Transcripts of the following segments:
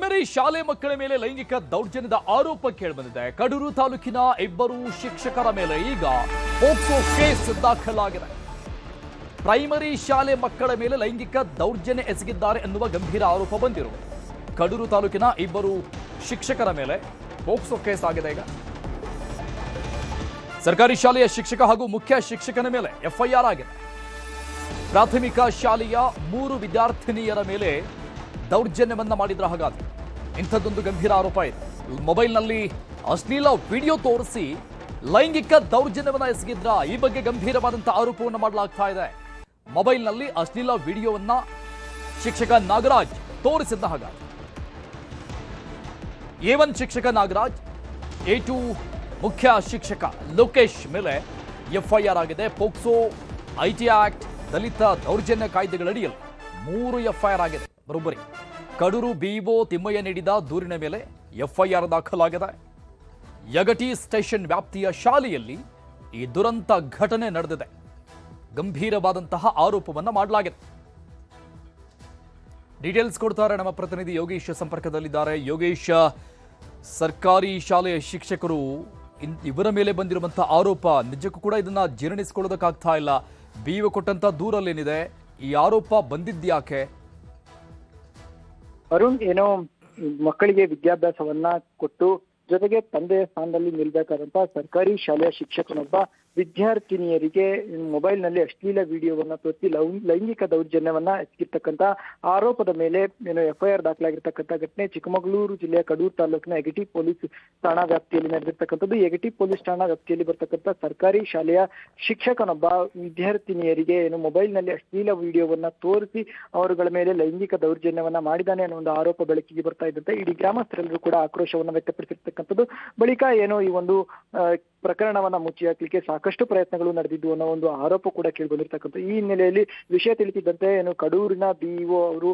Primary ಶಾಲೆ ಮಕ್ಕಳ ಮೇಲೆ ಲೈಂಗಿಕ ದೌರ್ಜನ್ಯದ ಆರೋಪ ಕೇಳಿಬಂದಿದೆ. ಕಡೂರು ತಾಲೂಕಿನ ಇಬ್ಬರು ಶಿಕ್ಷಕರ ಮೇಲೆ ಈಗ ಪೋಕ್ಸೋ ಕೇಸ್ ದಾಖಲಾಗಿದೆ. ಪ್ರೈಮರಿ ಶಾಲೆ ಮಕ್ಕಳ ಮೇಲೆ ಲೈಂಗಿಕ ದೌರ್ಜನ್ಯ ಎಸಗಿದ್ದಾರೆ ಎನ್ನುವ ಗಂಭೀರ ಆರೋಪ ಬಂದಿರುವುದು. ಕಡೂರು ತಾಲೂಕಿನ ಇಬ್ಬರು ಶಿಕ್ಷಕರ ಮೇಲೆ ಪೋಕ್ಸೋ ಕೇಸ್ ಆಗಿದೆ. ಈಗ ಸರ್ಕಾರಿ ಶಾಲೆಯ ಶಿಕ್ಷಕ ಹಾಗೂ ಮುಖ್ಯ ಶಿಕ್ಷಕನ ಮೇಲೆ ಎಫ್ಐಆರ್ ಆಗಿದೆ. ಪ್ರಾಥಮಿಕ ಶಾಲೆಯ 3 ವಿದ್ಯಾರ್ಥಿನಿಯರ ಮೇಲೆ ದೌರ್ಜನ್ಯವನ್ನ ಮಾಡಿದ್ರ. ಹಾಗಾದ್ರೆ ಇಂಥದ್ದೊಂದು ಗಂಭೀರ ಆರೋಪ ಇದೆ. ಮೊಬೈಲ್ನಲ್ಲಿ ಅಶ್ಲೀಲ ವಿಡಿಯೋ ತೋರಿಸಿ ಲೈಂಗಿಕ ದೌರ್ಜನ್ಯವನ್ನ ಎಸಗಿದ್ರ. ಈ ಬಗ್ಗೆ ಗಂಭೀರವಾದಂತಹ ಆರೋಪವನ್ನು ಮಾಡಲಾಗ್ತಾ ಇದೆ. ಮೊಬೈಲ್ನಲ್ಲಿ ಅಶ್ಲೀಲ ವಿಡಿಯೋವನ್ನ ಶಿಕ್ಷಕ ನಾಗರಾಜ್ ತೋರಿಸಿದ್ದ. ಹಾಗಾದ್ರೆ A1 ಶಿಕ್ಷಕ ನಾಗರಾಜ್, A2 ಮುಖ್ಯ ಶಿಕ್ಷಕ ಲೋಕೇಶ್ ಮೇಲೆ ಎಫ್ಐಆರ್ ಆಗಿದೆ. ಪೋಕ್ಸೋ, ಐಟಿ ಆಕ್ಟ್, ದಲಿತ ದೌರ್ಜನ್ಯ ಕಾಯ್ದೆಗಳಡಿಯಲ್ಲಿ 3 ಎಫ್ಐಆರ್ ಆಗಿದೆ. ಬರೋಬ್ಬರಿ ಕಡೂರು ಬಿಇಒ ತಿಮ್ಮಯ್ಯ ನೀಡಿದ ದೂರಿನ ಮೇಲೆ ಎಫ್ಐಆರ್ ದಾಖಲಾಗಿದೆ. ಯಗಟಿ ಸ್ಟೇಷನ್ ವ್ಯಾಪ್ತಿಯ ಶಾಲೆಯಲ್ಲಿ ಈ ದುರಂತ ಘಟನೆ ನಡೆದಿದೆ. ಗಂಭೀರವಾದಂತಹ ಆರೋಪವನ್ನು ಮಾಡಲಾಗಿದೆ. ಡೀಟೇಲ್ಸ್ ಕೊಡ್ತಾರೆ ನಮ್ಮ ಪ್ರತಿನಿಧಿ ಯೋಗೇಶ್ ಸಂಪರ್ಕದಲ್ಲಿದ್ದಾರೆ. ಯೋಗೇಶ್, ಸರ್ಕಾರಿ ಶಾಲೆಯ ಶಿಕ್ಷಕರು ಇವರ ಮೇಲೆ ಬಂದಿರುವಂತಹ ಆರೋಪ ನಿಜಕ್ಕೂ ಕೂಡ ಇದನ್ನ ಜೀರ್ಣಿಸಿಕೊಳ್ಳೋದಕ್ಕಾಗ್ತಾ ಇಲ್ಲ. ಬಿಇಒ ಕೊಟ್ಟಂತ ದೂರಲ್ಲೇನಿದೆ, ಈ ಆರೋಪ ಬಂದಿದ್ಯಾಕೆ? ಅರುಣ್, ಏನೋ ಮಕ್ಕಳಿಗೆ ವಿದ್ಯಾಭ್ಯಾಸವನ್ನ ಕೊಟ್ಟು ಜೊತೆಗೆ ತಂದೆಯ ಸ್ಥಾನದಲ್ಲಿ ನಿಲ್ಬೇಕಾದಂತ ಸರ್ಕಾರಿ ಶಾಲೆಯ ಶಿಕ್ಷಕನೊಬ್ಬ ವಿದ್ಯಾರ್ಥಿನಿಯರಿಗೆ ಮೊಬೈಲ್ನಲ್ಲಿ ಅಶ್ಲೀಲ ವಿಡಿಯೋವನ್ನ ತೋರಿಸಿ ಲೈಂಗಿಕ ದೌರ್ಜನ್ಯವನ್ನ ಎಸಗಿರ್ತಕ್ಕಂಥ ಆರೋಪದ ಮೇಲೆ ಏನು ಎಫ್ಐಆರ್ ದಾಖಲಾಗಿರ್ತಕ್ಕಂಥ ಘಟನೆ ಚಿಕ್ಕಮಗಳೂರು ಜಿಲ್ಲೆಯ ಕಡೂರು ತಾಲೂಕಿನ ಯಗಟಿ ಪೊಲೀಸ್ ಠಾಣಾ ವ್ಯಾಪ್ತಿಯಲ್ಲಿ ನಡೆದಿರ್ತಕ್ಕಂಥದ್ದು. ಯಗಟಿ ಪೊಲೀಸ್ ಠಾಣಾ ವ್ಯಾಪ್ತಿಯಲ್ಲಿ ಬರ್ತಕ್ಕಂಥ ಸರ್ಕಾರಿ ಶಾಲೆಯ ಶಿಕ್ಷಕನೊಬ್ಬ ವಿದ್ಯಾರ್ಥಿನಿಯರಿಗೆ ಏನು ಮೊಬೈಲ್ನಲ್ಲಿ ಅಶ್ಲೀಲ ವಿಡಿಯೋವನ್ನ ತೋರಿಸಿ ಅವರುಗಳ ಮೇಲೆ ಲೈಂಗಿಕ ದೌರ್ಜನ್ಯವನ್ನ ಮಾಡಿದ್ದಾನೆ ಅನ್ನೋ ಒಂದು ಆರೋಪ ಬೆಳಕಿಗೆ ಬರ್ತಾ ಇದ್ದಂತೆ ಇಡೀ ಗ್ರಾಮಸ್ಥರೆಲ್ಲರೂ ಕೂಡ ಆಕ್ರೋಶವನ್ನ ವ್ಯಕ್ತಪಡಿಸಿರ್ತಕ್ಕಂಥದ್ದು. ಬಳಿಕ ಏನೋ ಈ ಒಂದು ಪ್ರಕರಣವನ್ನ ಮುಚ್ಚಿ ಹಾಕ್ಲಿಕ್ಕೆ ಸಾಕಷ್ಟು ಪ್ರಯತ್ನಗಳು ನಡೆದಿದ್ದು ಅನ್ನೋ ಒಂದು ಆರೋಪ ಕೂಡ ಕೇಳಿ ಬಂದಿರತಕ್ಕಂಥ ಈ ಹಿನ್ನೆಲೆಯಲ್ಲಿ ವಿಷಯ ತಿಳಿಸಿದ್ದಂತೆ ಏನು ಕಡೂರಿನ ಬಿಇಒ ಅವರು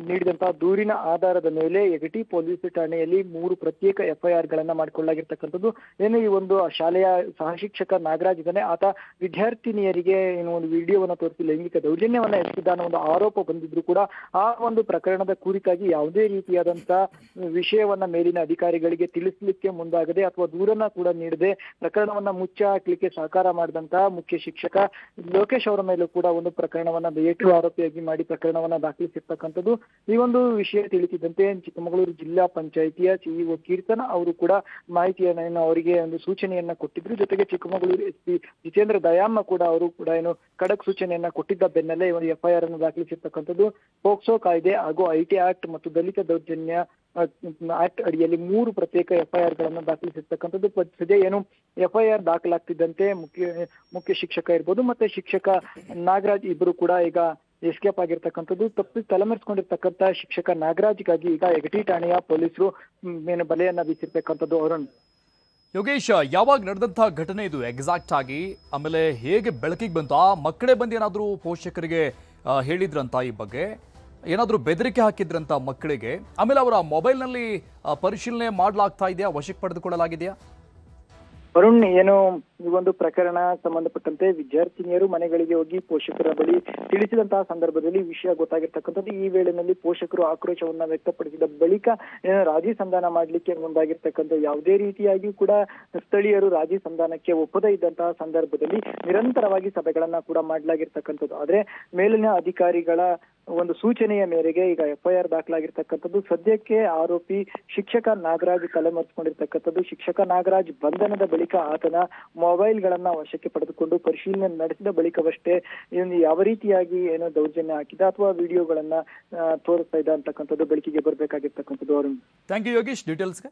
ನೀಡಿದಂತಹ ದೂರಿನ ಆಧಾರದ ಮೇಲೆ ಯಗಟಿ ಪೊಲೀಸ್ ಠಾಣೆಯಲ್ಲಿ 3 ಪ್ರತ್ಯೇಕ ಎಫ್ಐಆರ್ ಗಳನ್ನ ಮಾಡಿಕೊಳ್ಳಲಾಗಿರ್ತಕ್ಕಂಥದ್ದು. ಏನು ಈ ಒಂದು ಶಾಲೆಯ ಸಹಶಿಕ್ಷಕ ನಾಗರಾಜ್ ಇದ್ದಾನೆ, ಆತ ವಿದ್ಯಾರ್ಥಿನಿಯರಿಗೆ ಏನು ಒಂದು ವಿಡಿಯೋವನ್ನ ತೋರಿಸಿ ಲೈಂಗಿಕ ದೌರ್ಜನ್ಯವನ್ನ ಎಸಗಿದ್ದ ಅನ್ನೋ ಒಂದು ಆರೋಪ ಬಂದಿದ್ರು ಕೂಡ ಆ ಒಂದು ಪ್ರಕರಣದ ಕುರಿತಾಗಿ ಯಾವುದೇ ರೀತಿಯಾದಂತಹ ವಿಷಯವನ್ನ ಮೇಲಿನ ಅಧಿಕಾರಿಗಳಿಗೆ ತಿಳಿಸಲಿಕ್ಕೆ ಮುಂದಾಗದೆ ಅಥವಾ ದೂರನ್ನ ಕೂಡ ನೀಡದೆ ಪ್ರಕರಣವನ್ನ ಮುಚ್ಚ ಹಾಕ್ಲಿಕ್ಕೆ ಸಹಕಾರ ಮಾಡಿದಂತಹ ಮುಖ್ಯ ಶಿಕ್ಷಕ ಲೋಕೇಶ್ ಅವರ ಮೇಲೂ ಕೂಡ ಒಂದು ಪ್ರಕರಣವನ್ನ A2 ಆರೋಪಿಯಾಗಿ ಮಾಡಿ ಪ್ರಕರಣವನ್ನ ದಾಖಲಿಸಿರ್ತಕ್ಕಂಥದ್ದು. ಈ ಒಂದು ವಿಷಯ ತಿಳಿಸಿದಂತೆ ಚಿಕ್ಕಮಗಳೂರು ಜಿಲ್ಲಾ ಪಂಚಾಯಿತಿಯ ಸಿಇಒ ಕೀರ್ತನ ಅವರು ಕೂಡ ಮಾಹಿತಿಯನ್ನು ಅವರಿಗೆ ಒಂದು ಸೂಚನೆಯನ್ನ ಕೊಟ್ಟಿದ್ರು. ಜೊತೆಗೆ ಚಿಕ್ಕಮಗಳೂರು SP ಜಿತೇಂದ್ರ ದಯಾಮ್ಮ ಕೂಡ ಅವರು ಕೂಡ ಏನು ಖಡಕ್ ಸೂಚನೆಯನ್ನ ಕೊಟ್ಟಿದ್ದ ಬೆನ್ನಲ್ಲೇ ಒಂದು ಎಫ್ಐಆರ್ ಅನ್ನು ದಾಖಲಿಸಿರ್ತಕ್ಕಂಥದ್ದು. ಪೋಕ್ಸೋ ಕಾಯ್ದೆ ಹಾಗೂ ಐಟಿ ಆಕ್ಟ್ ಮತ್ತು ದಲಿತ ದೌರ್ಜನ್ಯ ಆಕ್ಟ್ ಅಡಿಯಲ್ಲಿ 3 ಪ್ರತ್ಯೇಕ ಎಫ್ಐಆರ್ ಗಳನ್ನ ದಾಖಲಿಸಿರ್ತಕ್ಕಂಥದ್ದು. ಸದ್ಯ ಏನು ಎಫ್ಐಆರ್ ದಾಖಲಾಗ್ತಿದ್ದಂತೆ ಮುಖ್ಯ ಶಿಕ್ಷಕ ಇರ್ಬೋದು ಮತ್ತೆ ಶಿಕ್ಷಕ ನಾಗರಾಜ್ ಇಬ್ಬರು ಕೂಡ ಈಗ ಎಸ್ಕೇಪ್ ಆಗಿರ್ತಕ್ಕಂಥದ್ದು. ತಪ್ಪಿ ತಲೆಮರೆಸಿಕೊಂಡಿರ್ತಕ್ಕಂಥ ಶಿಕ್ಷಕ ನಾಗರಾಜ್ಗಾಗಿ ಈಗ ಯಗಟಿ ಠಾಣೆಯ ಪೊಲೀಸರು ಬಲೆಯನ್ನ ಬೀಸಿರ್ತಕ್ಕಂಥದ್ದು. ಅರುಣ್, ಯೋಗೇಶ್, ಯಾವಾಗ ನಡೆದಂತಹ ಘಟನೆ ಇದು ಎಕ್ಸಾಕ್ಟ್ ಆಗಿ? ಆಮೇಲೆ ಹೇಗೆ ಬೆಳಕಿಗೆ ಬಂತು? ಆ ಮಕ್ಕಳೇ ಬಂದು ಏನಾದರೂ ಪೋಷಕರಿಗೆ ಹೇಳಿದ್ರಂತ ಈ ಬಗ್ಗೆ? ಏನಾದರೂ ಬೆದರಿಕೆ ಹಾಕಿದ್ರಂತ ಮಕ್ಕಳಿಗೆ? ಆಮೇಲೆ ಅವರ ಮೊಬೈಲ್ನಲ್ಲಿ ಪರಿಶೀಲನೆ ಮಾಡಲಾಗ್ತಾ ಇದೆಯಾ? ವಶಕ್ಕೆ ಪಡೆದುಕೊಳ್ಳಲಾಗಿದೆಯಾ? ಅರುಣ್, ಏನು ಈ ಒಂದು ಪ್ರಕರಣ ಸಂಬಂಧಪಟ್ಟಂತೆ ವಿದ್ಯಾರ್ಥಿನಿಯರು ಮನೆಗಳಿಗೆ ಹೋಗಿ ಪೋಷಕರ ಬಳಿ ತಿಳಿಸಿದಂತಹ ಸಂದರ್ಭದಲ್ಲಿ ವಿಷಯ ಗೊತ್ತಾಗಿರ್ತಕ್ಕಂಥದ್ದು. ಈ ವೇಳೆಯಲ್ಲಿ ಪೋಷಕರು ಆಕ್ರೋಶವನ್ನ ವ್ಯಕ್ತಪಡಿಸಿದ ಬಳಿಕ ರಾಜಿ ಸಂಧಾನ ಮಾಡ್ಲಿಕ್ಕೆ ಮುಂದಾಗಿರ್ತಕ್ಕಂಥ ಯಾವುದೇ ರೀತಿಯಾಗಿ ಕೂಡ ಸ್ಥಳೀಯರು ರಾಜಿ ಸಂಧಾನಕ್ಕೆ ಒಪ್ಪದೇ ಇದ್ದಂತಹ ಸಂದರ್ಭದಲ್ಲಿ ನಿರಂತರವಾಗಿ ಸಭೆಗಳನ್ನ ಕೂಡ ಮಾಡಲಾಗಿರ್ತಕ್ಕಂಥದ್ದು. ಆದ್ರೆ ಮೇಲಿನ ಅಧಿಕಾರಿಗಳ ಒಂದು ಸೂಚನೆಯ ಮೇರೆಗೆ ಈಗ ಎಫ್ಐಆರ್ ದಾಖಲಾಗಿರ್ತಕ್ಕಂಥದ್ದು. ಸದ್ಯಕ್ಕೆ ಆರೋಪಿ ಶಿಕ್ಷಕ ನಾಗರಾಜ್ ತಲೆಮರೆಸಿಕೊಂಡಿರ್ತಕ್ಕಂಥದ್ದು. ಶಿಕ್ಷಕ ನಾಗರಾಜ್ ಬಂಧನದ ಬಳಿಕ ಆತನ ಮೊಬೈಲ್ ಗಳನ್ನ ವಶಕ್ಕೆ ಪಡೆದುಕೊಂಡು ಪರಿಶೀಲನೆ ನಡೆಸಿದ ಬಳಿಕವಷ್ಟೇ ಯಾವ ರೀತಿಯಾಗಿ ಏನೋ ದೌರ್ಜನ್ಯ ಹಾಕಿದ ಅಥವಾ ವಿಡಿಯೋಗಳನ್ನ ತೋರಿಸ್ತಾ ಇದ್ದ ಅಂತಕ್ಕಂಥದ್ದು ಬೆಳಕಿಗೆ ಬರಬೇಕಾಗಿರ್ತಕ್ಕಂಥದ್ದು. Arun, thank you Yogesh ಡೀಟೇಲ್ಸ್ಗೆ.